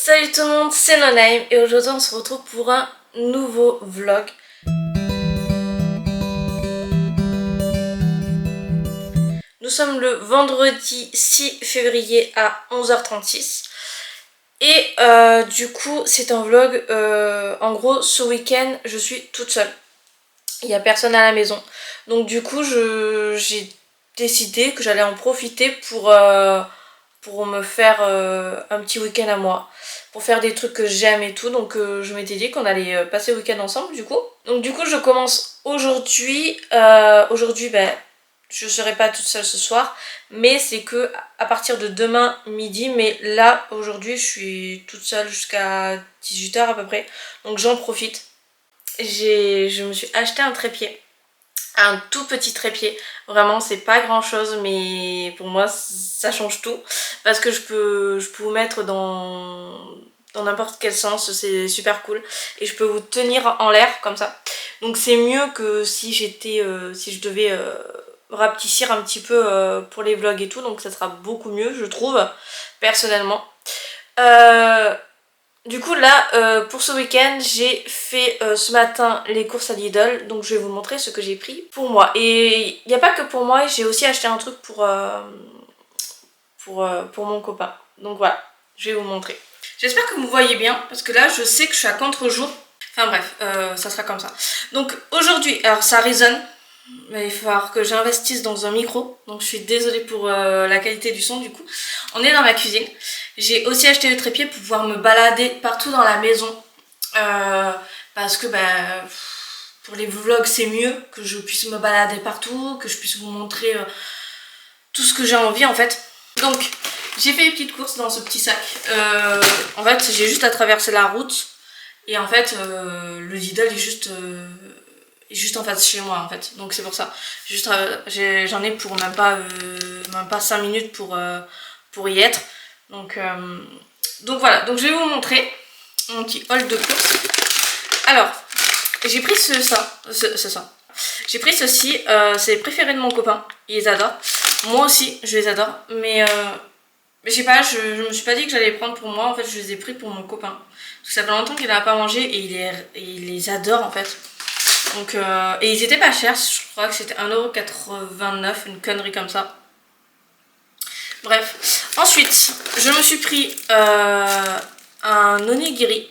Salut tout le monde, c'est Noname et aujourd'hui on se retrouve pour un nouveau vlog. Nous sommes le vendredi 6 février à 11h36 et du coup c'est un vlog, en gros ce week-end je suis toute seule. Il n'y a personne à la maison. Donc du coup j'ai décidé que j'allais en profiter pour me faire un petit week-end à moi. Pour faire des trucs que j'aime et tout. Donc je m'étais dit qu'on allait passer le week-end ensemble du coup. Donc du coup je commence aujourd'hui. Aujourd'hui je serai pas toute seule ce soir. Mais c'est que à partir de demain midi. Mais là aujourd'hui je suis toute seule jusqu'à 18h à peu près. Donc j'en profite. Je me suis acheté un trépied. Un tout petit trépied, vraiment c'est pas grand chose mais pour moi ça change tout parce que je peux vous mettre dans n'importe quel sens, c'est super cool et je peux vous tenir en l'air comme ça, donc c'est mieux que si j'étais si je devais rapetissir un petit peu pour les vlogs et tout, donc ça sera beaucoup mieux je trouve personnellement. Du coup là pour ce week-end j'ai fait ce matin les courses à Lidl, donc je vais vous montrer ce que j'ai pris pour moi. Et il n'y a pas que pour moi, j'ai aussi acheté un truc pour mon copain. Donc voilà, je vais vous montrer. J'espère que vous voyez bien parce que là je sais que je suis à contre-jour. Enfin bref, ça sera comme ça. Donc aujourd'hui, alors ça résonne, mais il va falloir que j'investisse dans un micro. Donc je suis désolée pour la qualité du son du coup. On est dans ma cuisine. J'ai aussi acheté le trépied pour pouvoir me balader partout dans la maison. Parce que pour les vlogs c'est mieux que je puisse me balader partout, que je puisse vous montrer tout ce que j'ai envie en fait. Donc j'ai fait les petites courses dans ce petit sac. En fait j'ai juste à traverser la route. Et en fait le Lidl est juste en face de chez moi en fait, donc c'est pour ça. J'en ai pour même pas 5 minutes pour y être. Donc voilà, donc je vais vous montrer mon petit haul de courses. Alors, j'ai pris j'ai pris ceci, c'est les préférés de mon copain, il les adore. Moi aussi, je les adore, mais je sais pas, je me suis pas dit que j'allais les prendre pour moi, en fait je les ai pris pour mon copain. Parce que ça fait longtemps qu'il n'a pas mangé et il les adore en fait. Donc, et ils étaient pas chers, je crois que c'était 1,89€, une connerie comme ça. Bref, ensuite je me suis pris un onigiri.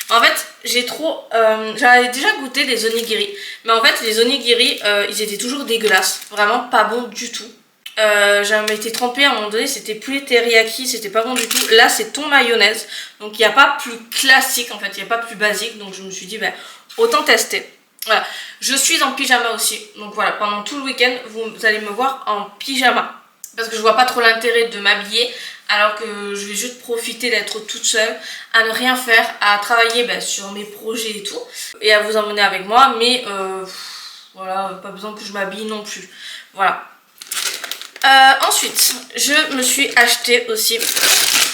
En fait j'avais déjà goûté des onigiri, mais en fait les onigiri ils étaient toujours dégueulasses, vraiment pas bons du tout. J'avais été trempée à un moment donné, c'était poulet teriyaki, c'était pas bon du tout. Là c'est thon mayonnaise, donc il n'y a pas plus classique en fait, il n'y a pas plus basique, donc je me suis dit autant tester. Voilà, je suis en pyjama aussi, donc voilà, pendant tout le week-end vous allez me voir en pyjama. Parce que je vois pas trop l'intérêt de m'habiller alors que je vais juste profiter d'être toute seule, à ne rien faire, à travailler sur mes projets et tout, et à vous emmener avec moi, mais voilà, pas besoin que je m'habille non plus. Voilà. Ensuite, je me suis acheté aussi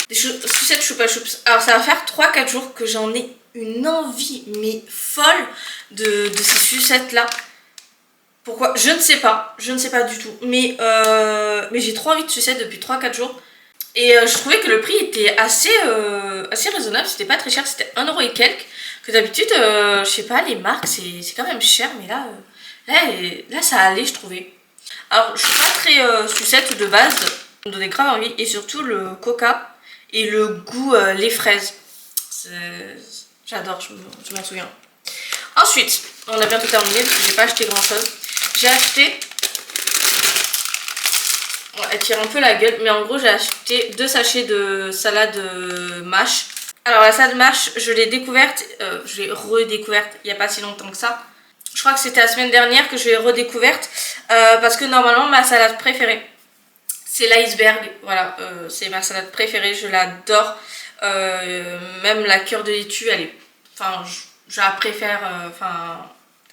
des sucettes Choupa Choups. Alors ça va faire 3-4 jours que j'en ai une envie mais folle de ces sucettes là. Pourquoi? Je ne sais pas du tout. Mais j'ai trop envie de sucettes depuis 3-4 jours. Et je trouvais que le prix était assez raisonnable, c'était pas très cher, c'était 1€ et quelques. Que d'habitude, je sais pas, les marques c'est quand même cher, mais là ça allait, je trouvais. Alors je suis pas très sucette de base, ça me donnait grave envie, et surtout le coca et le goût les fraises. J'adore, je m'en souviens. Ensuite, on a bientôt terminé parce que j'ai pas acheté grand chose. J'ai acheté, elle tire un peu la gueule, mais en gros j'ai acheté 2 sachets de salade mâche. Alors la salade mâche, je l'ai découverte, je l'ai redécouverte il n'y a pas si longtemps que ça. Je crois que c'était la semaine dernière que je l'ai redécouverte parce que normalement ma salade préférée c'est l'iceberg. Voilà, c'est ma salade préférée, je l'adore. Même la cœur de laitue, elle est, enfin je la préfère,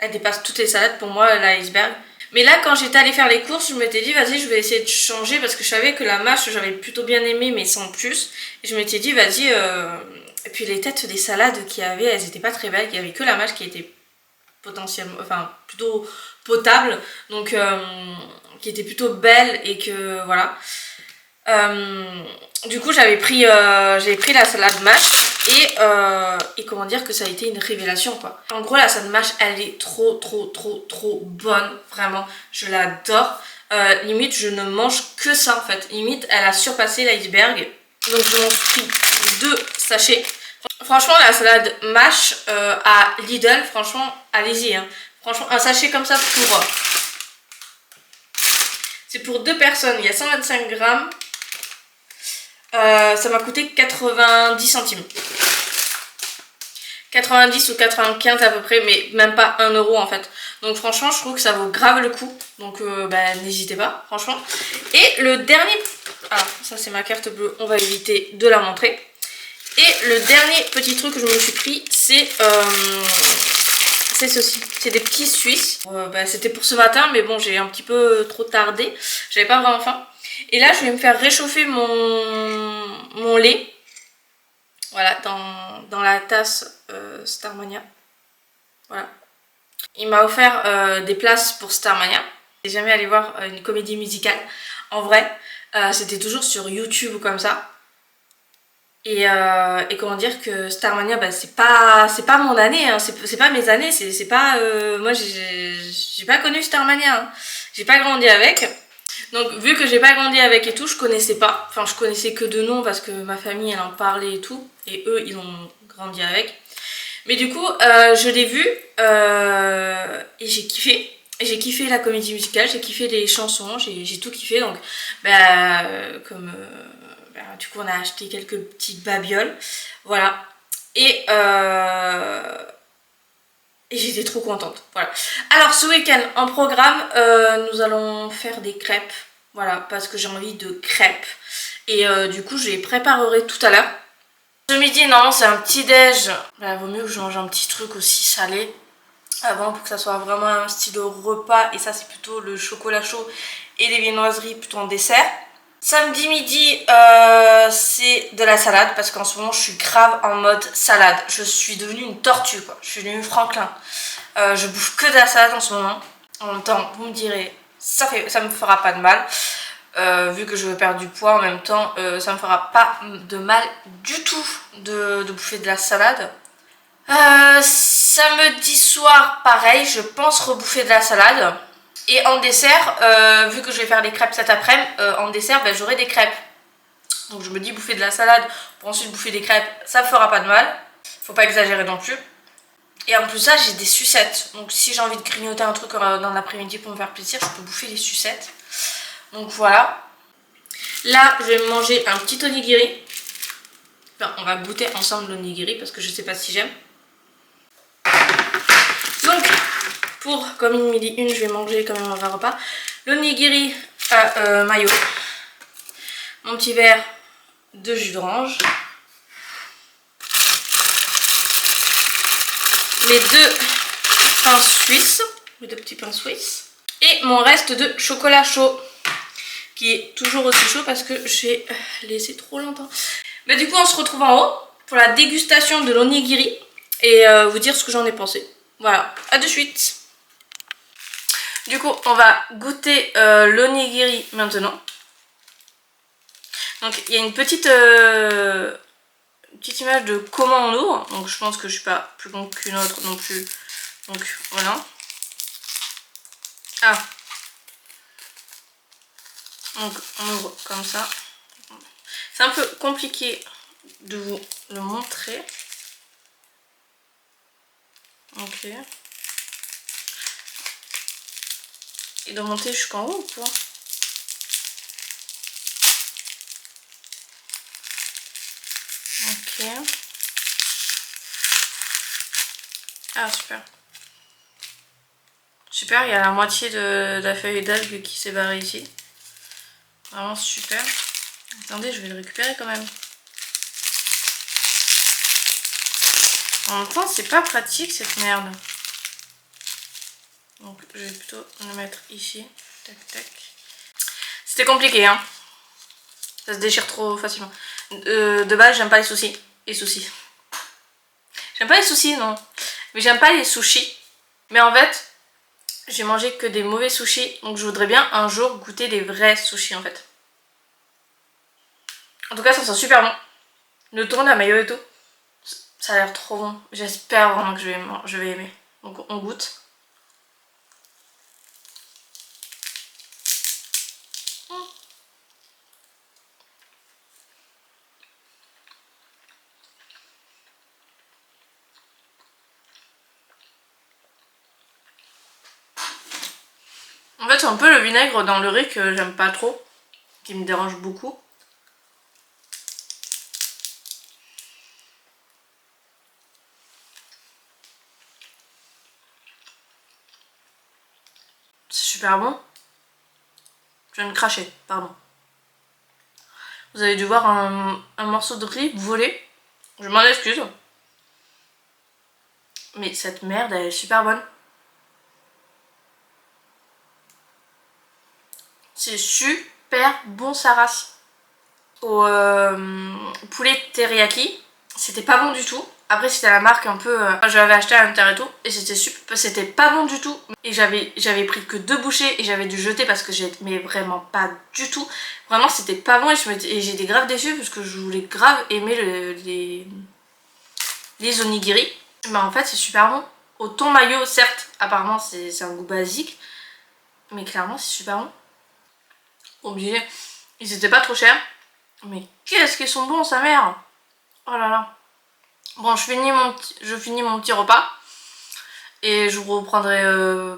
elle dépasse toutes les salades pour moi, l'iceberg. Mais là quand j'étais allée faire les courses, je m'étais dit vas-y je vais essayer de changer parce que je savais que la mâche j'avais plutôt bien aimé mais sans plus. Et je m'étais dit vas-y, et puis les têtes des salades qu'il y avait, elles étaient pas très belles, il y avait que la mâche qui était potentiellement, enfin plutôt potable, donc qui était plutôt belle et que voilà. du coup j'avais pris la salade mâche et comment dire que ça a été une révélation quoi. En gros la salade mâche elle est trop bonne, vraiment, je l'adore. Limite je ne mange que ça en fait, limite elle a surpassé l'iceberg. Donc je m'en suis pris 2 sachets. Franchement la salade mâche à Lidl, franchement allez-y hein. Franchement un sachet comme ça pour... c'est pour 2 personnes, il y a 125 grammes. Ça m'a coûté 90 centimes. 90 ou 95 à peu près, mais même pas 1 euro en fait. Donc franchement je trouve que ça vaut grave le coup. Donc bah, n'hésitez pas franchement. Et le dernier... alors ça c'est ma carte bleue, on va éviter de la montrer. Et le dernier petit truc que je me suis pris c'est ceci. C'est des petits Suisses. Bah, c'était pour ce matin mais bon j'ai un petit peu trop tardé. J'avais pas vraiment faim. Et là je vais me faire réchauffer mon lait. Voilà, dans la tasse Starmania. Voilà. Il m'a offert des places pour Starmania. J'ai jamais allé voir une comédie musicale. En vrai, c'était toujours sur YouTube ou comme ça. Et comment dire que Starmania, bah, c'est pas mon année, hein. C'est pas mes années. C'est pas... moi, j'ai pas connu Starmania. Hein. J'ai pas grandi avec. Donc vu que j'ai pas grandi avec et tout, je connaissais pas. Enfin je connaissais que de nom parce que ma famille elle en parlait et tout. Et eux ils ont grandi avec. Mais du coup je l'ai vu et j'ai kiffé. J'ai kiffé la comédie musicale, j'ai kiffé les chansons, j'ai tout kiffé. Donc bah, du coup on a acheté quelques petites babioles. Voilà. Et j'étais trop contente, voilà. Alors ce week-end en programme, nous allons faire des crêpes, voilà, parce que j'ai envie de crêpes. Et du coup je les préparerai tout à l'heure. Ce midi, non, c'est un petit déj. Bah, vaut mieux que je mange un petit truc aussi salé avant pour que ça soit vraiment un style repas. Et ça c'est plutôt le chocolat chaud et les viennoiseries plutôt en dessert. Samedi midi, c'est de la salade parce qu'en ce moment je suis grave en mode salade. Je suis devenue une tortue quoi, je suis devenue Franklin. Je bouffe que de la salade en ce moment. En même temps, vous me direz, ça me fera pas de mal. Vu que je veux perdre du poids en même temps, ça me fera pas de mal du tout de bouffer de la salade. Samedi soir, pareil, je pense rebouffer de la salade. Et en dessert, vu que je vais faire des crêpes cet après-midi, en dessert, ben, j'aurai des crêpes. Donc je me dis bouffer de la salade pour ensuite bouffer des crêpes, ça me fera pas de mal. Faut pas exagérer non plus. Et en plus ça, j'ai des sucettes. Donc si j'ai envie de grignoter un truc dans l'après-midi pour me faire plaisir, je peux bouffer les sucettes. Donc voilà. Là, je vais manger un petit onigiri. Enfin, on va goûter ensemble l'onigiri parce que je sais pas si j'aime. Donc, comme il me dit une, je vais manger quand même un vrai repas. L'onigiri à mayo. Mon petit verre de jus d'orange. Les 2 pains suisses. Les 2 petits pains suisses. Et mon reste de chocolat chaud. Qui est toujours aussi chaud parce que j'ai laissé trop longtemps. Mais du coup, on se retrouve en haut pour la dégustation de l'onigiri. Et vous dire ce que j'en ai pensé. Voilà, à de suite. Du coup, on va goûter l'onigiri maintenant. Donc, il y a une petite image de comment on ouvre. Donc, je pense que je suis pas plus longue qu'une autre non plus. Donc, voilà. Ah. Donc, on ouvre comme ça. C'est un peu compliqué de vous le montrer. Ok. Il doit monter jusqu'en haut ou quoi? Ok. Ah super. Super, il y a la moitié de la feuille d'algue qui s'est barrée ici. Vraiment super. Attendez, je vais le récupérer quand même. En même temps, c'est pas pratique cette merde. Donc je vais plutôt le mettre ici. Tac tac. C'était compliqué hein. Ça se déchire trop facilement. De base j'aime pas les sushis. J'aime pas les sushis non. Mais j'aime pas les sushis. Mais en fait, j'ai mangé que des mauvais sushis. Donc je voudrais bien un jour goûter des vrais sushis en fait. En tout cas ça sent super bon. Le tourne à mayo et tout. Ça a l'air trop bon. J'espère vraiment que je vais aimer. Donc on goûte. En fait c'est un peu le vinaigre dans le riz que j'aime pas trop. Qui me dérange beaucoup. C'est super bon. Je viens de cracher, pardon. Vous avez dû voir un morceau de riz voler. Je m'en excuse. Mais cette merde, elle est super bonne. C'est super bon sa race. Au poulet teriyaki, c'était pas bon du tout. Après c'était la marque un peu... je l'avais acheté à l'intérieur et tout. Et c'était pas bon du tout. Et j'avais pris que 2 bouchées et j'avais dû jeter parce que j'aimais vraiment pas du tout. Vraiment c'était pas bon et j'étais grave déçue parce que je voulais grave aimer les onigiri. Mais en fait c'est super bon. Au thon mayo certes, apparemment c'est un goût basique. Mais clairement c'est super bon. Obligé. Ils étaient pas trop chers. Mais qu'est-ce qu'ils sont bons sa mère. Oh là là. Bon je finis mon petit repas. Et je vous reprendrai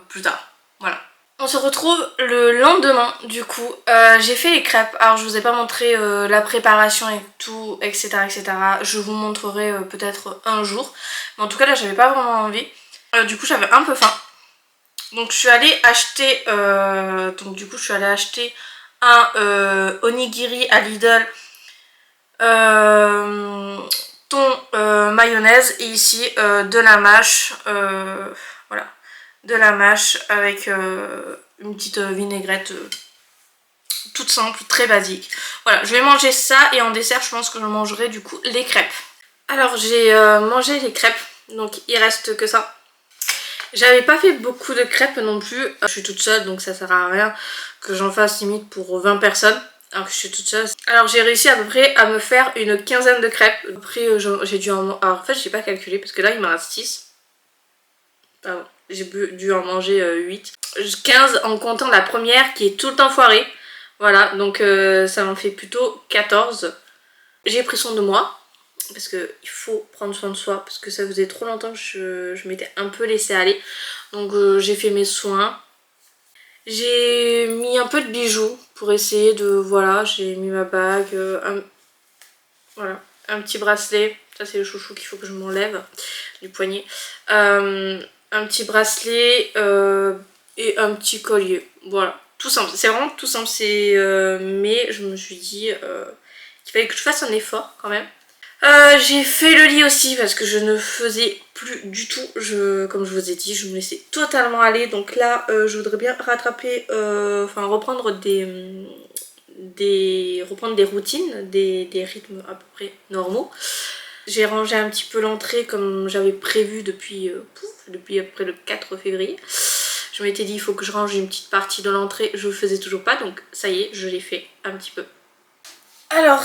plus tard. Voilà. On se retrouve le lendemain du coup. J'ai fait les crêpes. Alors je vous ai pas montré la préparation et tout, etc. etc. Je vous montrerai peut-être un jour. Mais en tout cas là j'avais pas vraiment envie. Du coup j'avais un peu faim. Donc je suis allée acheter un onigiri à Lidl. Thon mayonnaise et ici de la mâche. Voilà. De la mâche avec une petite vinaigrette toute simple, très basique. Voilà, je vais manger ça et en dessert je pense que je mangerai du coup les crêpes. Alors j'ai mangé les crêpes, donc il reste que ça. J'avais pas fait beaucoup de crêpes non plus, je suis toute seule donc ça sert à rien que j'en fasse limite pour 20 personnes. Alors que je suis toute seule. Alors j'ai réussi à peu près à me faire une quinzaine de crêpes. Après j'ai dû en... Alors en fait j'ai pas calculé parce que là il m'en reste 6. Pardon. J'ai dû en manger 8. 15 en comptant la première qui est tout le temps foirée. Voilà, donc ça m'en fait plutôt 14. J'ai pris soin de moi. Parce qu'il faut prendre soin de soi. Parce que ça faisait trop longtemps que je m'étais un peu laissée aller. Donc j'ai fait mes soins. J'ai mis un peu de bijoux pour essayer de... Voilà, j'ai mis ma bague. Voilà, un petit bracelet. Ça c'est le chouchou qu'il faut que je m'enlève du poignet. Un petit bracelet et un petit collier. Voilà, tout simple. C'est vraiment tout simple. Mais je me suis dit qu'il fallait que je fasse un effort quand même. J'ai fait le lit aussi parce que je ne faisais plus du tout. Comme je vous ai dit, je me laissais totalement aller. Donc là, je voudrais bien rattraper, reprendre reprendre des routines, des rythmes à peu près normaux. J'ai rangé un petit peu l'entrée comme j'avais prévu depuis à peu près le 4 février. Je m'étais dit il faut que je range une petite partie de l'entrée, je le faisais toujours pas donc ça y est, je l'ai fait un petit peu. Alors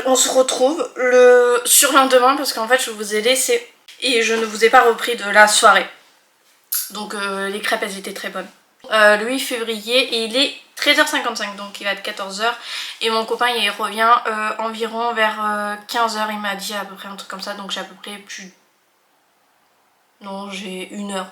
on se retrouve le surlendemain parce qu'en fait je vous ai laissé et je ne vous ai pas repris de la soirée. Donc les crêpes elles étaient très bonnes. Le 8 février et il est 13h55 donc il va être 14h et mon copain il revient environ vers 15h, il m'a dit à peu près un truc comme ça, donc j'ai à peu près plus... Non, j'ai 1 heure.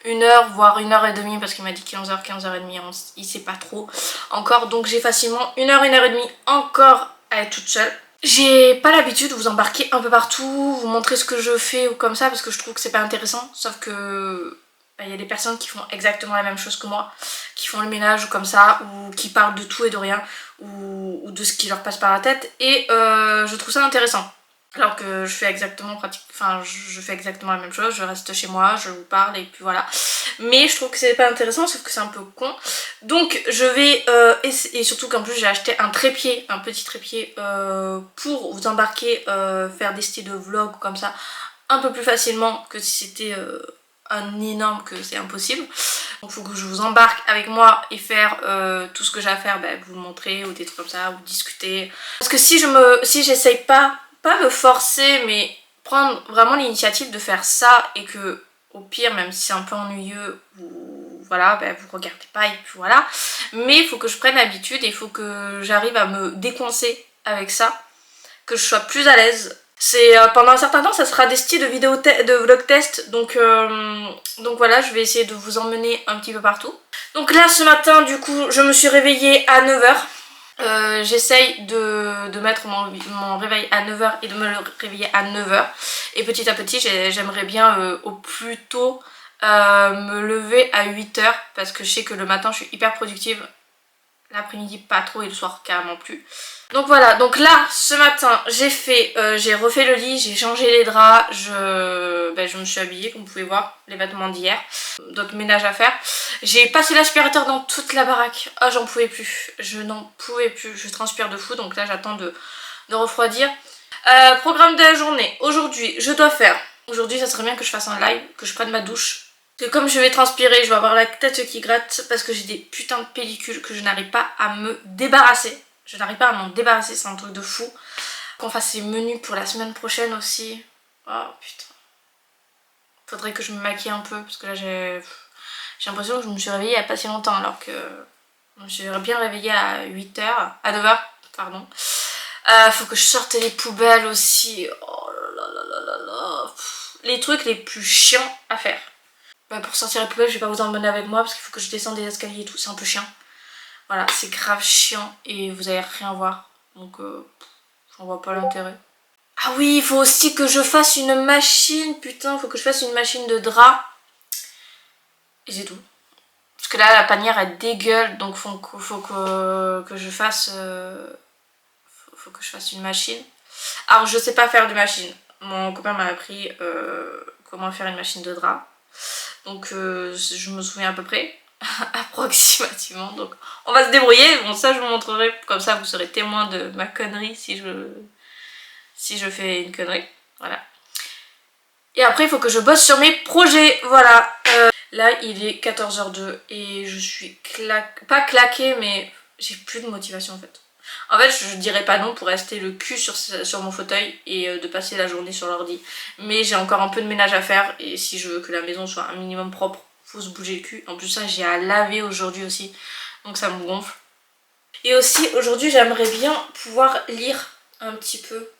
1 heure voire 1h30 parce qu'il m'a dit 15h, 15h30, il sait pas trop encore, donc j'ai facilement 1 heure, 1h30 encore à être toute seule. J'ai pas l'habitude de vous embarquer un peu partout, vous montrer ce que je fais ou comme ça parce que je trouve que c'est pas intéressant, sauf que il y a des personnes qui font exactement la même chose que moi, qui font le ménage ou comme ça, ou qui parlent de tout et de rien, ou de ce qui leur passe par la tête, et je trouve ça intéressant. Alors que je fais exactement je fais exactement la même chose, je reste chez moi, je vous parle et puis voilà. Mais je trouve que c'est pas intéressant, sauf que c'est un peu con. Donc je vais et surtout qu'en plus j'ai acheté un trépied, un petit trépied pour vous embarquer, faire des styles de vlog comme ça un peu plus facilement que si c'était un énorme, que c'est impossible. Donc il faut que je vous embarque avec moi et faire tout ce que j'ai à faire, vous le montrer ou des trucs comme ça, ou discuter. Parce que si j'essaye pas me forcer, mais prendre vraiment l'initiative de faire ça et que au pire, même si c'est un peu ennuyeux, voilà, vous regardez pas et puis voilà. Mais il faut que je prenne l'habitude et il faut que j'arrive à me décoincer avec ça, que je sois plus à l'aise. C'est pendant un certain temps, ça sera des styles de vlog test, donc voilà, je vais essayer de vous emmener un petit peu partout. Donc là, ce matin, du coup, je me suis réveillée à 9 h. J'essaye de mettre mon réveil à 9 h et de me réveiller à 9 h. Et petit à petit, j'aimerais bien au plus tôt me lever à 8 h parce que je sais que le matin, je suis hyper productive. L'après-midi pas trop et le soir carrément plus. Donc voilà, donc là ce matin j'ai refait le lit, j'ai changé les draps, je me suis habillée comme vous pouvez voir, les vêtements d'hier, d'autres ménages à faire. J'ai passé l'aspirateur dans toute la baraque, oh j'en pouvais plus, je n'en pouvais plus, je transpire de fou donc là j'attends de refroidir. Programme de la journée, aujourd'hui aujourd'hui ça serait bien que je fasse un live, que je prenne ma douche. Parce que comme je vais transpirer, je vais avoir la tête qui gratte parce que j'ai des putains de pellicules que je n'arrive pas à me débarrasser. Je n'arrive pas à m'en débarrasser, c'est un truc de fou. Qu'on fasse les menus pour la semaine prochaine aussi. Oh putain. Faudrait que je me maquille un peu parce que là j'ai l'impression que je me suis réveillée il n'y a pas si longtemps alors que je me suis bien réveillée à 8 h, à 9 h, pardon. Faut que je sorte les poubelles aussi. Oh là là là là là. Les trucs les plus chiants à faire. Pour sortir les poubelles, je vais pas vous emmener avec moi parce qu'il faut que je descende des escaliers et tout, c'est un peu chiant. Voilà, c'est grave chiant et vous allez rien voir. Donc, j'en vois pas l'intérêt. Ah oui, il faut aussi que je fasse une machine, putain, il faut que je fasse une machine de drap. Et c'est tout. Parce que là, la panière, elle dégueule, donc faut que je fasse... faut que je fasse une machine. Alors, je sais pas faire de machine. Mon copain m'a appris comment faire une machine de drap. Donc je me souviens à peu près, approximativement, donc on va se débrouiller. Bon, ça je vous montrerai, comme ça vous serez témoin de ma connerie si je fais une connerie, voilà. Et après il faut que je bosse sur mes projets, voilà. Là il est 14 h 02 et je suis pas claquée, mais j'ai plus de motivation en fait. En fait, je dirais pas non pour rester le cul sur mon fauteuil et de passer la journée sur l'ordi. Mais j'ai encore un peu de ménage à faire et si je veux que la maison soit un minimum propre, faut se bouger le cul. En plus ça, j'ai à laver aujourd'hui aussi, donc ça me gonfle. Et aussi, aujourd'hui, j'aimerais bien pouvoir lire un petit peu.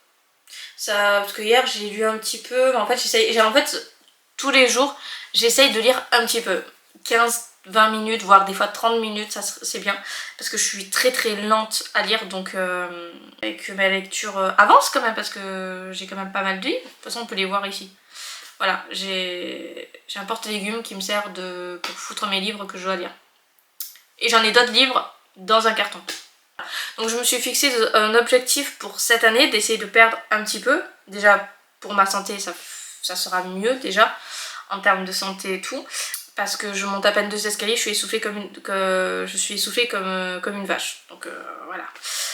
Ça, parce que hier, j'ai lu un petit peu. Mais en fait, tous les jours, j'essaye de lire un petit peu. 15-20 minutes, voire des fois 30 minutes, ça c'est bien. Parce que je suis très très lente à lire, donc et que ma lecture avance quand même, parce que j'ai quand même pas mal de livres. De toute façon, on peut les voir ici. Voilà, j'ai un porte-légumes qui me sert pour foutre mes livres que je dois lire. Et j'en ai d'autres livres dans un carton. Donc je me suis fixé un objectif pour cette année, d'essayer de perdre un petit peu. Déjà, pour ma santé, ça sera mieux déjà, en termes de santé et tout. Parce que je monte à peine 2 escaliers, je suis essoufflée comme une vache. Donc voilà.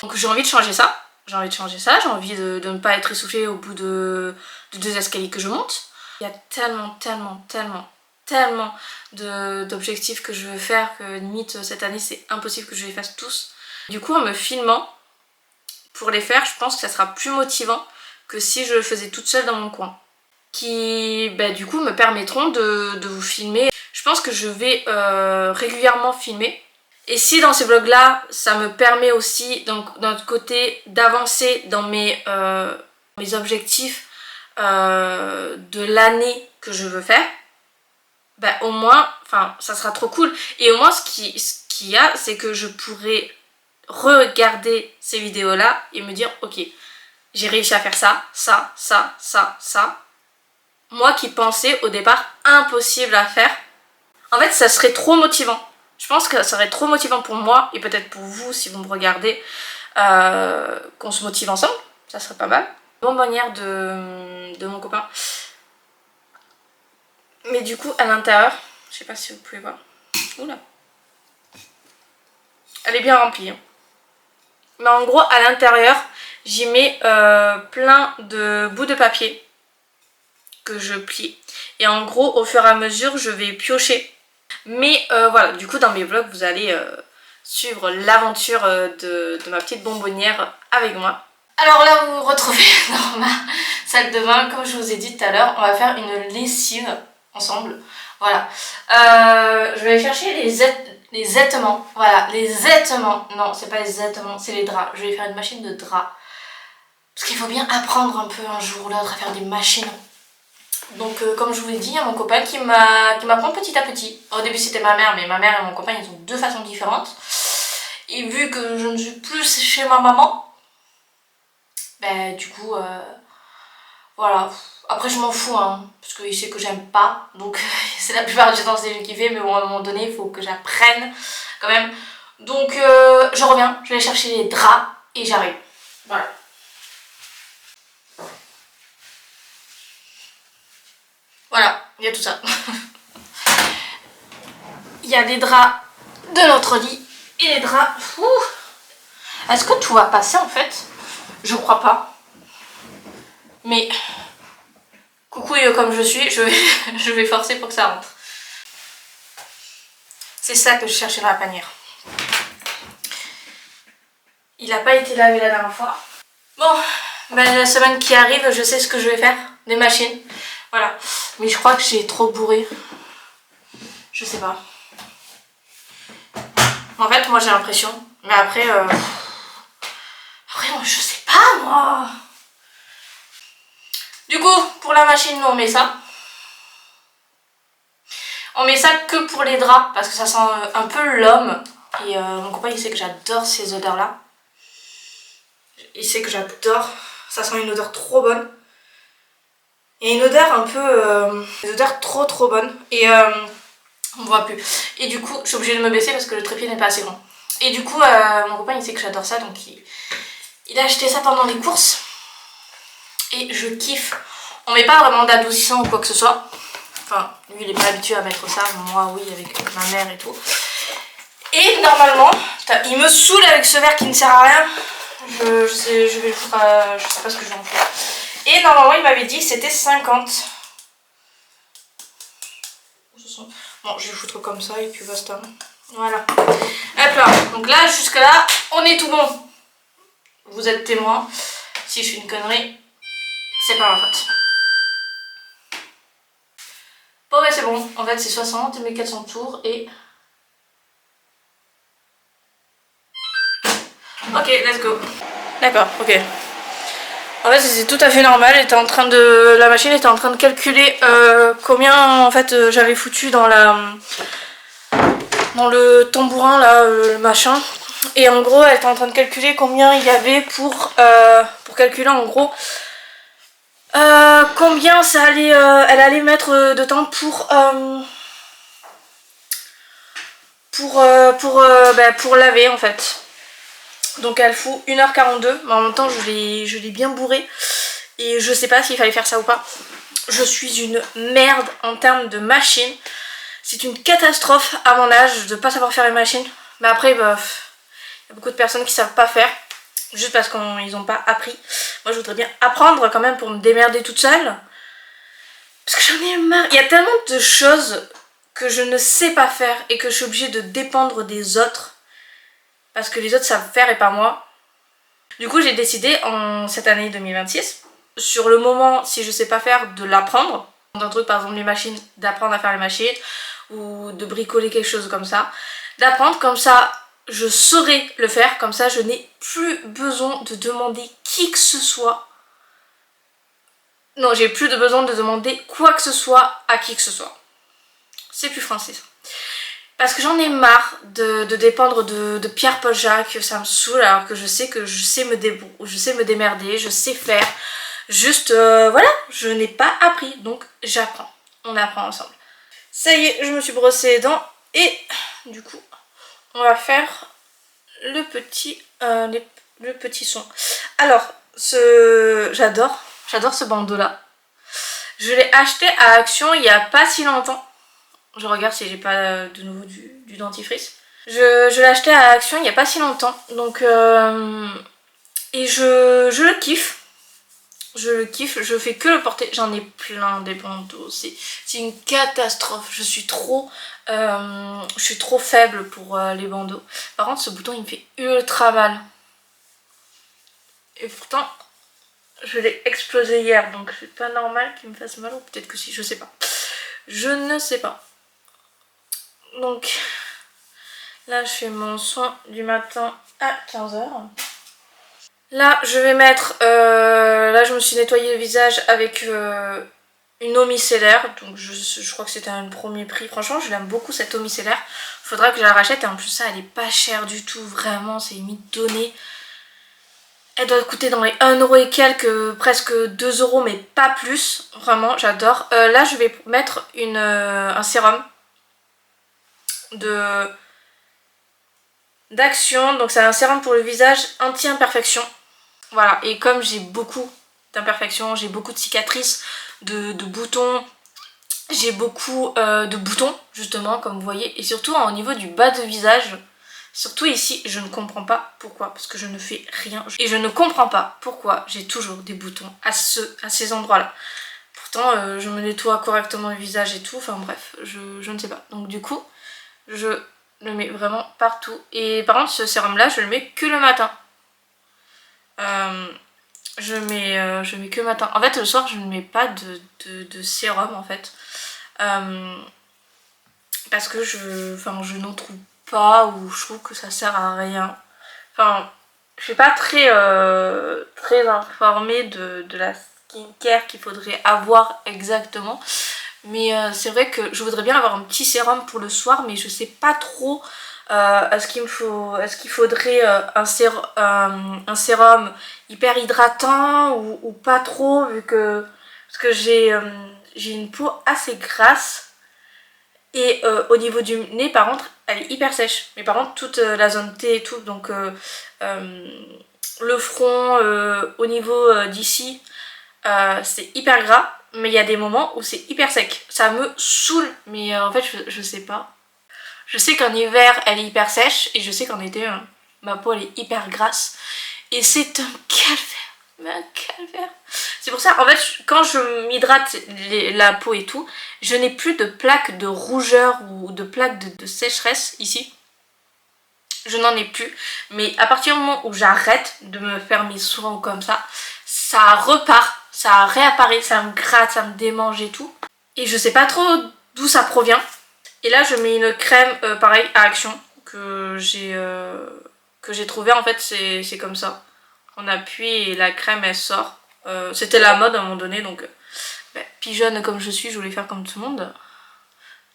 Donc j'ai envie de changer ça. J'ai envie de ne pas être essoufflée au bout de 2 escaliers que je monte. Il y a tellement d'objectifs que je veux faire que limite cette année c'est impossible que je les fasse tous. Du coup en me filmant pour les faire, je pense que ça sera plus motivant que si je le faisais toute seule dans mon coin. Qui du coup me permettront de vous filmer. Je pense que je vais régulièrement filmer. Et si dans ces vlogs là, ça me permet aussi donc d'un autre côté d'avancer dans mes objectifs de l'année que je veux faire, au moins, ça sera trop cool. Et au moins ce qu'il y a, c'est que je pourrais regarder ces vidéos là et me dire ok, j'ai réussi à faire ça. Moi qui pensais au départ impossible à faire. En fait, ça serait trop motivant. Je pense que ça serait trop motivant pour moi et peut-être pour vous si vous me regardez, qu'on se motive ensemble. Ça serait pas mal. Bonbonnière de mon copain. Mais du coup, à l'intérieur, je sais pas si vous pouvez voir. Oula. Elle est bien remplie. Hein. Mais en gros, à l'intérieur, j'y mets plein de bouts de papier que je plie. Et en gros, au fur et à mesure, je vais piocher Mais voilà, du coup dans mes vlogs vous allez suivre l'aventure de ma petite bonbonnière avec moi. Alors là vous vous retrouvez dans ma salle de bain, comme je vous ai dit tout à l'heure, on va faire une lessive ensemble. Voilà, je vais aller chercher les étements, voilà, les étements, non c'est pas les étements, c'est les draps, je vais faire une machine de draps. Parce qu'il faut bien apprendre un peu un jour ou l'autre à faire des machines. Donc comme je vous l'ai dit, il y a mon copain qui m'apprend petit à petit. Au début c'était ma mère, mais ma mère et mon copain ils ont deux façons différentes. Et vu que je ne suis plus chez ma maman, ben du coup, voilà. Après je m'en fous, hein, parce qu'il sait que j'aime pas. Donc c'est la plupart du temps c'est lui qui fait, mais bon à un moment donné il faut que j'apprenne quand même. Donc je reviens, je vais chercher les draps et j'arrive. Voilà. Voilà, il y a tout ça. Il y a les draps de notre lit et les draps... Est-ce que tout va passer en fait? Je crois pas. Mais coucou comme je suis, je vais forcer pour que ça rentre. C'est ça que je cherchais dans la panière. Il n'a pas été lavé la dernière fois. Bon, ben, la semaine qui arrive, je sais ce que je vais faire. Des machines. Voilà. Mais je crois que j'ai trop bourré. Je sais pas. En fait, moi j'ai l'impression. Mais après, moi je sais pas moi. Du coup, pour la machine, nous on met ça. On met ça que pour les draps parce que ça sent un peu l'homme. Et mon copain il sait que j'adore ces odeurs là. Il sait que j'adore. Ça sent une odeur trop bonne. Et une odeur un peu... une odeur trop bonne. Et on ne voit plus. Et du coup, je suis obligée de me baisser parce que le trépied n'est pas assez grand. Et du coup, mon copain il sait que j'adore ça. Donc il a acheté ça pendant les courses. Et je kiffe. On met pas vraiment d'adoucissant ou quoi que ce soit. Enfin, lui il est pas habitué à mettre ça. Moi oui, avec ma mère et tout. Et normalement, il me saoule avec ce verre qui ne sert à rien. Je sais pas ce que je vais en faire. Et normalement il m'avait dit que c'était 50. Bon, je vais foutre comme ça et puis basta. Voilà. Hop là. Donc là, jusque là, on est tout bon. Vous êtes témoin. Si je fais une connerie, c'est pas ma faute. Bon, ouais, c'est bon. En fait, c'est 60, 1400 tours et... Ok, let's go. D'accord, ok. En fait, c'est tout à fait normal. La machine était en train de calculer combien en fait j'avais foutu dans le tambourin là, le machin. Et en gros, elle était en train de calculer combien il y avait pour calculer en gros combien ça allait, elle allait mettre de temps pour laver en fait. Donc elle fout 1h42, mais en même temps je l'ai bien bourré. Et je sais pas s'il fallait faire ça ou pas. Je suis une merde en termes de machine. C'est une catastrophe à mon âge de pas savoir faire une machine. Mais après, bah, y a beaucoup de personnes qui savent pas faire. Juste parce qu'ils n'ont pas appris. Moi je voudrais bien apprendre quand même pour me démerder toute seule. Parce que j'en ai marre. Il y a tellement de choses que je ne sais pas faire et que je suis obligée de dépendre des autres. Parce que les autres savent faire et pas moi. Du coup j'ai décidé en cette année 2026, sur le moment si je sais pas faire, de l'apprendre. D'un truc par exemple les machines, d'apprendre à faire les machines ou de bricoler quelque chose comme ça. D'apprendre comme ça je saurai le faire, comme ça je n'ai plus besoin de demander qui que ce soit. Non, j'ai plus de besoin de demander quoi que ce soit à qui que ce soit. C'est plus français ça. Parce que j'en ai marre de dépendre de Pierre-Paul Jacques, ça me saoule alors que je sais me démerder, je sais faire. Juste, voilà, je n'ai pas appris, donc j'apprends. On apprend ensemble. Ça y est, je me suis brossé les dents et du coup, on va faire le petit son. Alors, j'adore ce bandeau là. Je l'ai acheté à Action il n'y a pas si longtemps. Je regarde si j'ai pas de nouveau du dentifrice. Je l'ai acheté à Action il n'y a pas si longtemps. Donc et je le kiffe. Je le kiffe, je fais que le porter. J'en ai plein des bandeaux. C'est une catastrophe. Je suis trop faible pour les bandeaux. Par contre, ce bouton il me fait ultra mal. Et pourtant, je l'ai explosé hier. Donc c'est pas normal qu'il me fasse mal. Ou peut-être que si, je sais pas. Je ne sais pas. Donc là, je fais mon soin du matin à 15 h. Là, je vais mettre... là, je me suis nettoyé le visage avec une eau micellaire. Donc, je crois que c'était un premier prix. Franchement, je l'aime beaucoup, cette eau micellaire. Faudra que je la rachète. Et en plus, ça, elle est pas chère du tout. Vraiment, c'est limite donné. Elle doit coûter dans les 1 euro et quelques, presque 2 euros, mais pas plus. Vraiment, j'adore. Là, je vais mettre un sérum d'Action. Donc, c'est un sérum pour le visage anti-imperfection. Voilà, et comme j'ai beaucoup d'imperfections, j'ai beaucoup de cicatrices, de boutons, j'ai beaucoup de boutons justement comme vous voyez, et surtout au niveau du bas de visage, surtout ici, je ne comprends pas pourquoi, parce que je ne fais rien, et je ne comprends pas pourquoi j'ai toujours des boutons à ces endroits là. Pourtant je me nettoie correctement le visage et tout, enfin bref, je ne sais pas. Donc du coup, je le mets vraiment partout, et par contre ce sérum là, je le mets que le matin. Je mets que le matin. En fait, le soir, je ne mets pas de sérum en fait. Parce que je n'en trouve pas, ou je trouve que ça sert à rien. Enfin, je suis pas très informée de la skincare qu'il faudrait avoir exactement. Mais c'est vrai que je voudrais bien avoir un petit sérum pour le soir, mais je sais pas trop. Est-ce qu'il faudrait un sérum hyper hydratant ou pas trop, vu que parce que j'ai une peau assez grasse, et au niveau du nez par contre elle est hyper sèche, mais par contre toute la zone T et tout, donc le front, au niveau d'ici c'est hyper gras, mais il y a des moments où c'est hyper sec, ça me saoule, mais en fait je sais pas. Je sais qu'en hiver elle est hyper sèche, et je sais qu'en été ma peau elle est hyper grasse, et c'est un calvaire, mais un calvaire. C'est pour ça en fait quand je m'hydrate la peau et tout, je n'ai plus de plaques de rougeur ou de plaques de sécheresse ici. Je n'en ai plus, mais à partir du moment où j'arrête de me faire mes soins comme ça repart, ça réapparaît, ça me gratte, ça me démange et tout. Et je sais pas trop d'où ça provient. Et là je mets une crème pareil à Action que j'ai trouvé. En fait c'est comme ça. On appuie et la crème elle sort. C'était la mode à un moment donné, donc pigeonne comme je suis, je voulais faire comme tout le monde.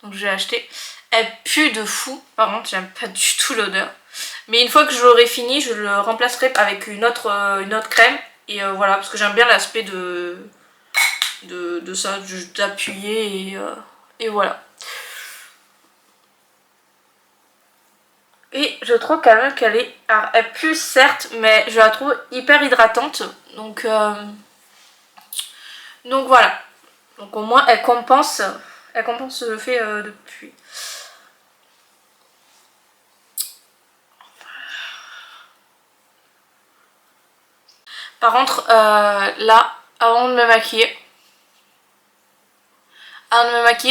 Donc j'ai acheté. Elle pue de fou, par contre j'aime pas du tout l'odeur. Mais une fois que je l'aurai fini, je le remplacerai avec une autre crème. Et voilà, parce que j'aime bien l'aspect de ça, d'appuyer et voilà. Et je trouve quand même qu'elle est... Alors, elle pue certes, mais je la trouve hyper hydratante. Donc voilà. Donc au moins elle compense le fait de puer. Par contre, là, avant de me maquiller,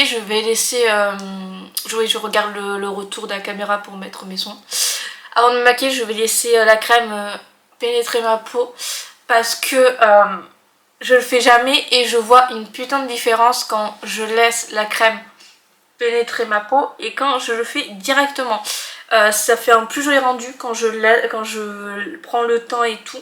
je vais laisser... je regarde le retour de la caméra pour mettre mes soins. Avant de me maquiller, je vais laisser la crème pénétrer ma peau, parce que je le fais jamais et je vois une putain de différence quand je laisse la crème pénétrer ma peau et quand je le fais directement. Ça fait un plus joli rendu quand je prends le temps et tout,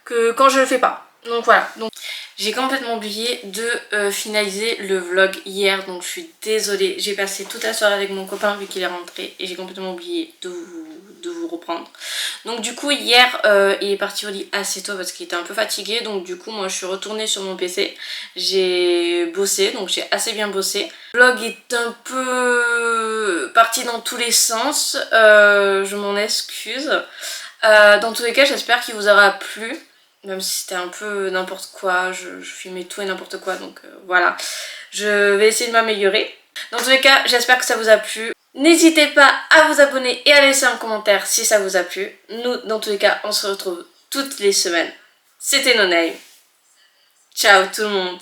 que quand je le fais pas. Donc voilà. Donc j'ai complètement oublié de finaliser le vlog hier, donc je suis désolée. J'ai passé toute la soirée avec mon copain vu qu'il est rentré, et j'ai complètement oublié de vous reprendre. Donc du coup hier il est parti au lit assez tôt parce qu'il était un peu fatigué. Donc du coup moi je suis retournée sur mon PC, j'ai bossé, donc j'ai assez bien bossé. Le vlog est un peu parti dans tous les sens, je m'en excuse. Dans tous les cas j'espère qu'il vous aura plu. Même si c'était un peu n'importe quoi, je filmais tout et n'importe quoi, donc voilà. Je vais essayer de m'améliorer. Dans tous les cas, j'espère que ça vous a plu. N'hésitez pas à vous abonner et à laisser un commentaire si ça vous a plu. Nous, dans tous les cas, on se retrouve toutes les semaines. C'était No Name. Ciao tout le monde.